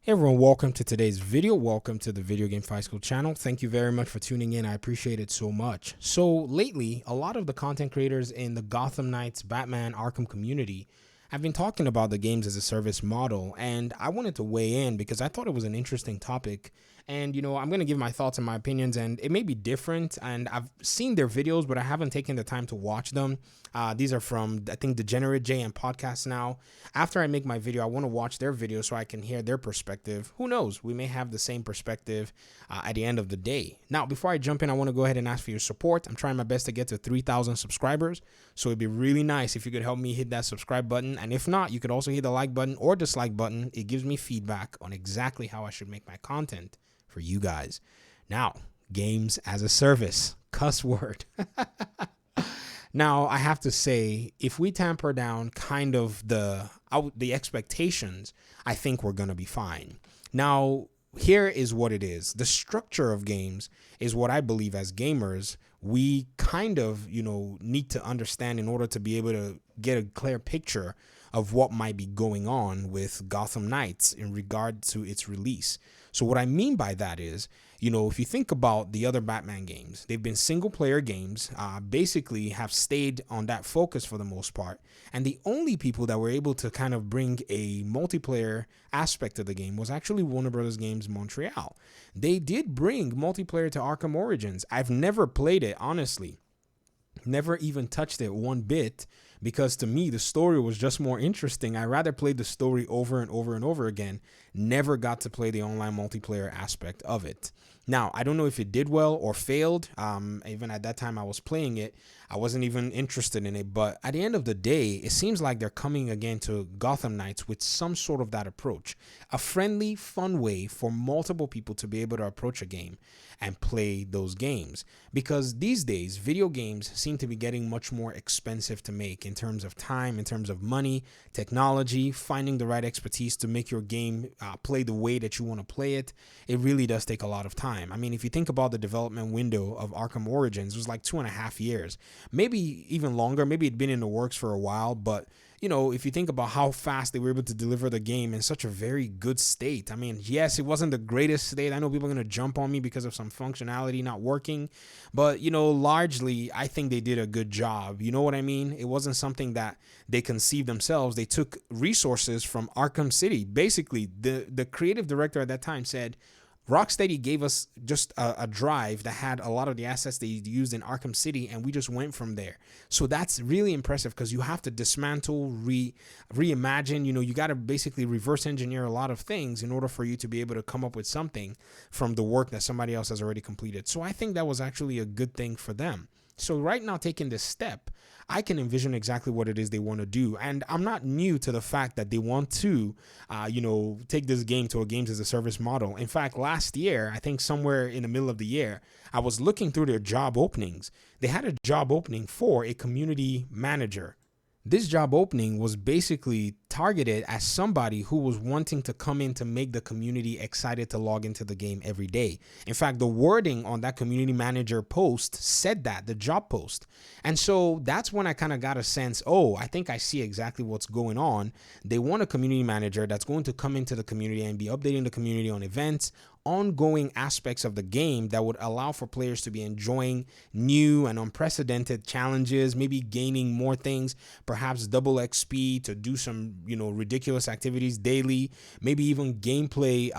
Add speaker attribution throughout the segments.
Speaker 1: Hey everyone, welcome to today's video. Welcome to the Video Game Fight School channel. Thank you very much for tuning in. I appreciate it so much. So lately, a lot of the content creators in the Gotham Knights, Batman, Arkham community have been talking about the games as a service model, and I wanted to weigh in because I thought it was an interesting topic. And I'm going to give my thoughts and my opinions, and it may be different, and I've seen their videos, but I haven't taken the time to watch them. These are from, I think, Degenerate JM Podcast now. After I make my video, I want to watch their video so I can hear their perspective. Who knows? We may have the same perspective at the end of the day. Now, before I jump in, I want to go ahead and ask for your support. I'm trying my best to get to 3,000 subscribers, so it'd be really nice if you could help me hit that subscribe button. And if not, you could also hit the like button or dislike button. It gives me feedback on exactly how I should make my content for you guys. Now, games as a service, cuss word. Now, I have to say, if we tamper down kind of the expectations, I think we're going to be fine. Now, here is what it is. The structure of games is what I believe as gamers, we kind of, need to understand in order to be able to get a clear picture of what might be going on with Gotham Knights in regard to its release. So what I mean by that is, if you think about the other Batman games, they've been single player games, basically have stayed on that focus for the most part. And the only people that were able to kind of bring a multiplayer aspect of the game was actually Warner Brothers Games Montreal. They did bring multiplayer to Arkham Origins. I've never played it, honestly. Never even touched it one bit, because to me the story was just more interesting. I rather played the story over and over and over again. Never got to play the online multiplayer aspect of it. Now, I don't know if it did well or failed. Even at that time I was playing it, I wasn't even interested in it. But at the end of the day, it seems like they're coming again to Gotham Knights with some sort of that approach. A friendly, fun way for multiple people to be able to approach a game and play those games. Because these days, video games seem to be getting much more expensive to make in terms of time, in terms of money, technology, finding the right expertise to make your game play the way that you want to play it. It really does take a lot of time. I mean, if you think about the development window of Arkham Origins, it was like 2.5 years, maybe even longer. Maybe it'd been in the works for a while, but if you think about how fast they were able to deliver the game in such a very good state. I mean, yes, it wasn't the greatest state. I know people are going to jump on me because of some functionality not working, but largely I think they did a good job. You know what I mean? It wasn't something that they conceived themselves. They took resources from Arkham City. Basically, the creative director at that time said, Rocksteady gave us just a drive that had a lot of the assets they used in Arkham City, and we just went from there. So that's really impressive because you have to dismantle, reimagine. You got to basically reverse engineer a lot of things in order for you to be able to come up with something from the work that somebody else has already completed. So I think that was actually a good thing for them. So right now, taking this step, I can envision exactly what it is they want to do. And I'm not new to the fact that they want to, take this game to a games as a service model. In fact, last year, I think somewhere in the middle of the year, I was looking through their job openings. They had a job opening for a community manager. This job opening was basically targeted as somebody who was wanting to come in to make the community excited to log into the game every day. In fact, the wording on that community manager post said that, the job post. And so that's when I kind of got a sense, I think I see exactly what's going on. They want a community manager that's going to come into the community and be updating the community on events, ongoing aspects of the game that would allow for players to be enjoying new and unprecedented challenges, maybe gaining more things, perhaps double XP to do some, ridiculous activities daily, maybe even gameplay,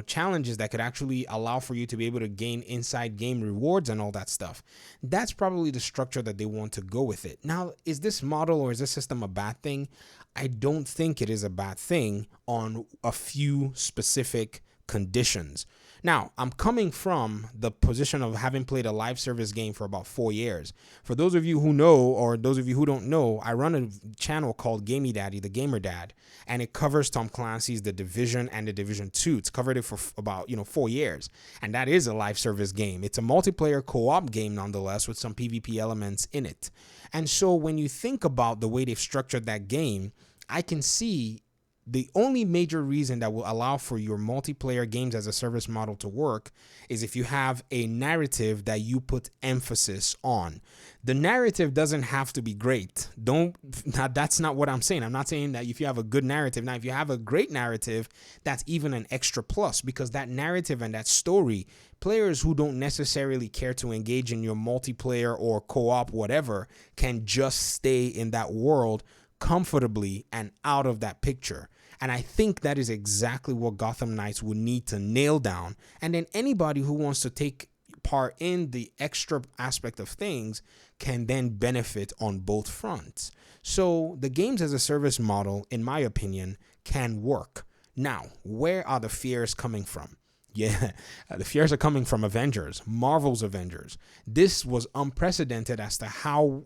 Speaker 1: challenges that could actually allow for you to be able to gain inside game rewards and all that stuff. That's probably the structure that they want to go with it. Now, is this model or is this system a bad thing? I don't think it is a bad thing on a few specific conditions. Now, I'm coming from the position of having played a live service game for about 4 years. For those of you who know, or those of you who don't know, I run a channel called Gamey Daddy, the Gamer Dad, and it covers Tom Clancy's The Division and The Division 2. It's covered it for about 4 years, and that is a live service game. It's a multiplayer co-op game nonetheless with some PvP elements in it. And so when you think about the way they've structured that game, I can see The only major reason that will allow for your multiplayer games as a service model to work is if you have a narrative that you put emphasis on. The narrative doesn't have to be great. That's not what I'm saying. I'm not saying that if you have a good narrative. Now, if you have a great narrative, that's even an extra plus, because that narrative and that story, players who don't necessarily care to engage in your multiplayer or co-op, whatever, can just stay in that world comfortably and out of that picture. And I think that is exactly what Gotham Knights would need to nail down. And then anybody who wants to take part in the extra aspect of things can then benefit on both fronts. So the games as a service model, in my opinion, can work. Now, where are the fears coming from? Yeah, the fears are coming from Avengers, Marvel's Avengers. This was unprecedented as to how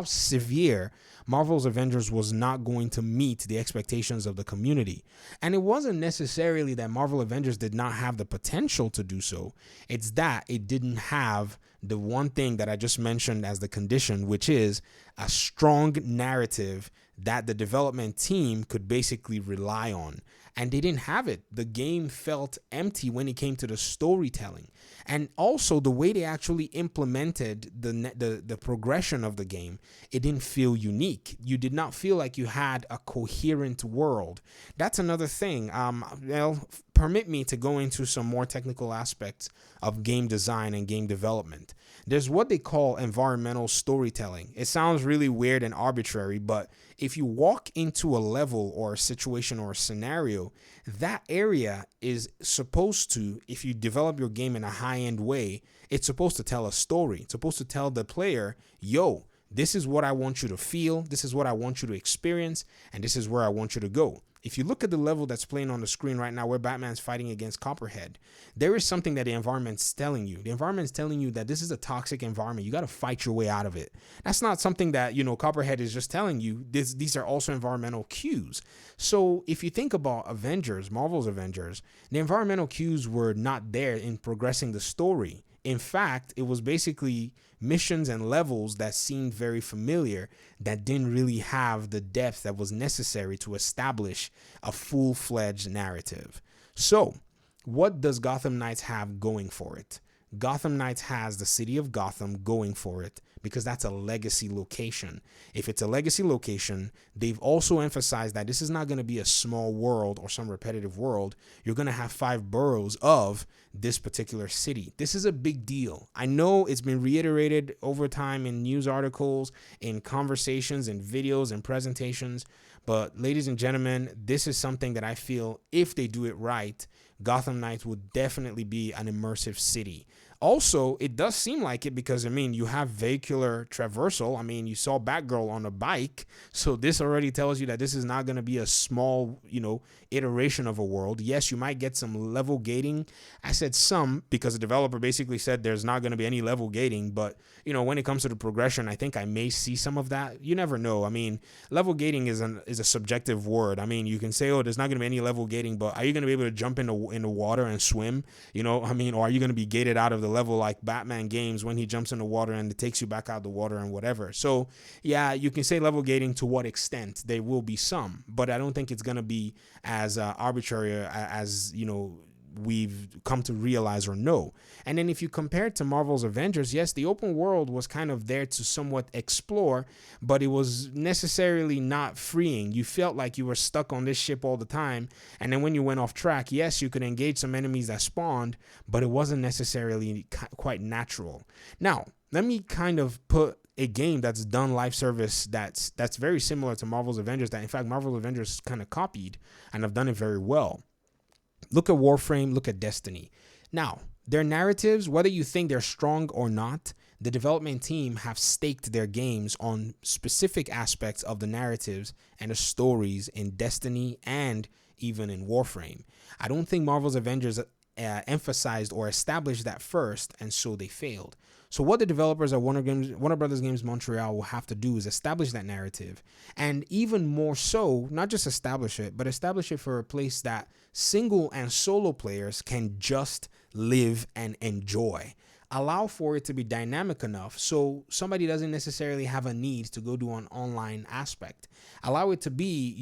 Speaker 1: severe Marvel's Avengers was not going to meet the expectations of the community. And it wasn't necessarily that Marvel Avengers did not have the potential to do so. It's that it didn't have the one thing that I just mentioned as the condition, which is a strong narrative that the development team could basically rely on. And they didn't have it. The game felt empty when it came to the storytelling. And also the way they actually implemented the progression of the game, it didn't feel unique. You did not feel like you had a coherent world. That's another thing. Permit me to go into some more technical aspects of game design and game development. There's what they call environmental storytelling. It sounds really weird and arbitrary, but if you walk into a level or a situation or a scenario, that area is supposed to, if you develop your game in a high-end way, it's supposed to tell a story. It's supposed to tell the player, yo, this is what I want you to feel, this is what I want you to experience, and this is where I want you to go. If you look at the level that's playing on the screen right now where Batman's fighting against Copperhead, there is something that the environment's telling you. The environment's telling you that this is a toxic environment. You got to fight your way out of it. That's not something that, Copperhead is just telling you. These are also environmental cues. So if you think about Avengers, Marvel's Avengers, the environmental cues were not there in progressing the story. In fact, it was basically missions and levels that seemed very familiar that didn't really have the depth that was necessary to establish a full-fledged narrative. So, what does Gotham Knights have going for it? Gotham Knights has the city of Gotham going for it because that's a legacy location. If it's a legacy location, they've also emphasized that this is not going to be a small world or some repetitive world. You're going to have 5 boroughs of this particular city. This is a big deal. I know it's been reiterated over time in news articles, in conversations, in videos and presentations. But ladies and gentlemen, this is something that I feel if they do it right, Gotham Knights would definitely be an immersive city. Also, it does seem like it because, you have vehicular traversal. You saw Batgirl on a bike. So this already tells you that this is not going to be a small, iteration of a world. Yes, you might get some level gating. I said some because the developer basically said there's not going to be any level gating. But, when it comes to the progression, I think I may see some of that. You never know. Level gating is a subjective word. You can say, oh, there's not going to be any level gating, but are you going to be able to jump in the water and swim? Or are you going to be gated out of the level like Batman games when he jumps in the water and it takes you back out of the water and whatever? So yeah, you can say level gating to what extent. There will be some, but I don't think it's going to be as arbitrary as we've come to realize or know. And then if you compare it to Marvel's Avengers, yes, the open world was kind of there to somewhat explore, but it was necessarily not freeing. You felt like you were stuck on this ship all the time. And then when you went off track, yes, you could engage some enemies that spawned, but it wasn't necessarily quite natural. Now, let me kind of put a game that's done live service that's very similar to Marvel's Avengers, that in fact Marvel's Avengers kind of copied and have done it very well. Look at Warframe, look at Destiny. Now, their narratives, whether you think they're strong or not, the development team have staked their games on specific aspects of the narratives and the stories in Destiny and even in Warframe. I don't think Marvel's Avengers emphasized or established that first, and so they failed. So what the developers at Warner Brothers Games Montreal will have to do is establish that narrative, and even more so, not just establish it, but establish it for a place that single and solo players can just live and enjoy. allow for it to be dynamic enough so somebody doesn't necessarily have a need to go do an online aspect. Allow it to be,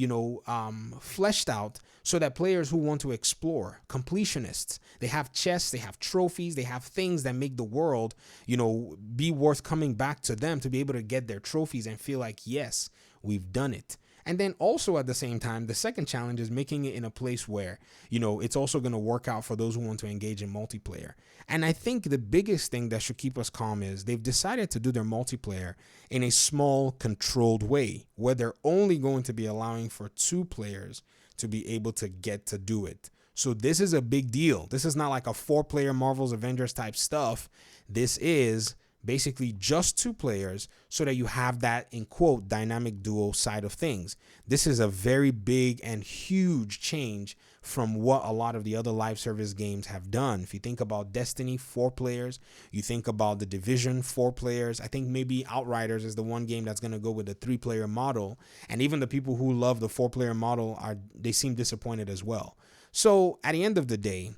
Speaker 1: fleshed out so that players who want to explore, completionists, they have chests, they have trophies, they have things that make the world, be worth coming back to them to be able to get their trophies and feel like, yes, we've done it. And then also at the same time, the second challenge is making it in a place where, it's also going to work out for those who want to engage in multiplayer. And I think the biggest thing that should keep us calm is they've decided to do their multiplayer in a small, controlled way, where they're only going to be allowing for 2 players to be able to get to do it. So this is a big deal. This is not like a 4-player Marvel's Avengers type stuff. This is basically just 2 players so that you have that, in quote, dynamic duo side of things. This is a very big and huge change from what a lot of the other live service games have done. If you think about Destiny, 4 players. You think about The Division, 4 players. I think maybe Outriders is the one game that's going to go with the 3-player model. And even the people who love the 4-player model, they seem disappointed as well. So at the end of the day,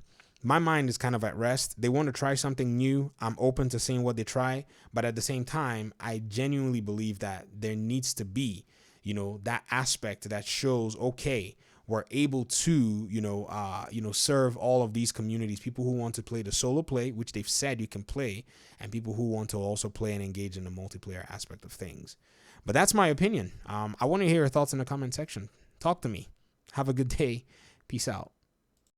Speaker 1: my mind is kind of at rest. They want to try something new. I'm open to seeing what they try. But at the same time, I genuinely believe that there needs to be, that aspect that shows, okay, we're able to, serve all of these communities, people who want to play the solo play, which they've said you can play, and people who want to also play and engage in the multiplayer aspect of things. But that's my opinion. I want to hear your thoughts in the comment section. Talk to me. Have a good day. Peace out.